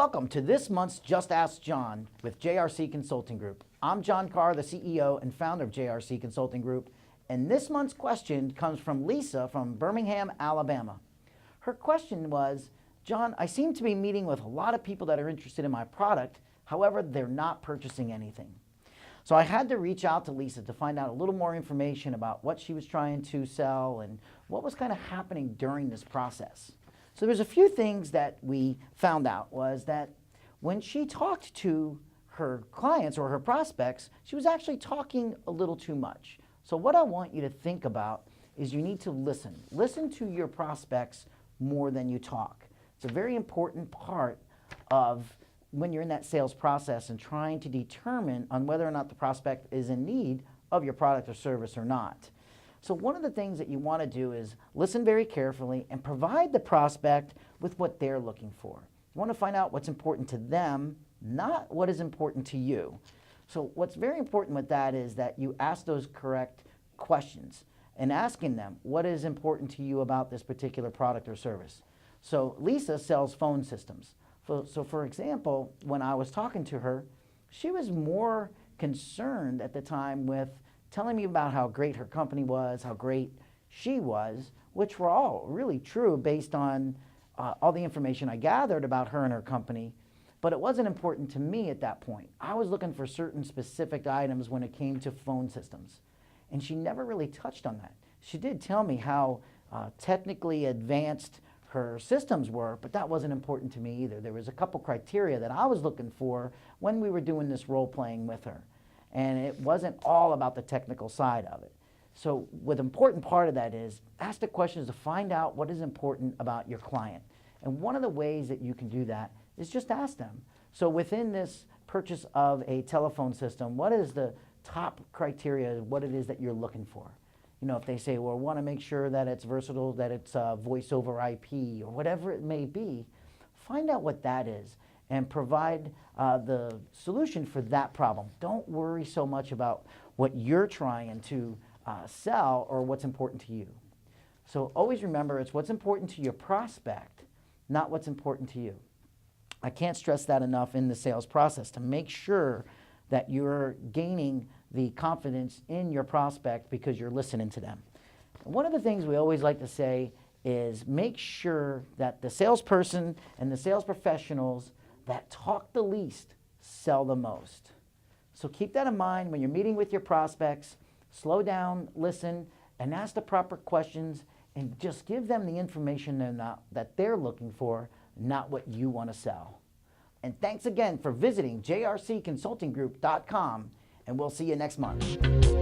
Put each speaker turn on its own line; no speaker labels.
Welcome to this month's Just Ask John with JRC Consulting Group. I'm John Carr, the CEO and founder of JRC Consulting Group, and this month's question comes from Lisa from Birmingham, Alabama. Her question was, John, I seem to be meeting with a lot of people that are interested in my product, however, they're not purchasing anything. So I had to reach out to Lisa to find out a little more information about what she was trying to sell and what was kind of happening during this process. So there's a few things that we found out was that when she talked to her clients or her prospects, she was actually talking a little too much. So what I want you to think about is you need to listen. Listen to your prospects more than you talk. It's a very important part of when you're in that sales process and trying to determine on whether or not the prospect is in need of your product or service or not. So one of the things that you want to do is listen very carefully and provide the prospect with what they're looking for. You want to find out what's important to them, not what is important to you. So what's very important with that is that you ask those correct questions and asking them what is important to you about this particular product or service. So Lisa sells phone systems. So for example, when I was talking to her, she was more concerned at the time with telling me about how great her company was, how great she was, which were all really true based on all the information I gathered about her and her company. But it wasn't important to me at that point. I was looking for certain specific items when it came to phone systems. And she never really touched on that. She did tell me how technically advanced her systems were, but that wasn't important to me either. There was a couple criteria that I was looking for when we were doing this role playing with her. And it wasn't all about the technical side of it. So the important part of that is ask the questions to find out what is important about your client. And one of the ways that you can do that is just ask them. So within this purchase of a telephone system, what is the top criteria, what it is that you're looking for? You know, if they say, well, I want to make sure that it's versatile, that it's voice over IP, or whatever it may be, find out what that is and provide the solution for that problem. Don't worry so much about what you're trying to sell or what's important to you. So always remember, it's what's important to your prospect, not what's important to you. I can't stress that enough in the sales process to make sure that you're gaining the confidence in your prospect because you're listening to them. One of the things we always like to say is make sure that the salesperson and the sales professionals that talk the least sell the most. So keep that in mind when you're meeting with your prospects. Slow down, listen, and ask the proper questions, and just give them the information that they're looking for, not what you want to sell. And thanks again for visiting jrcconsultinggroup.com, and we'll see you next month.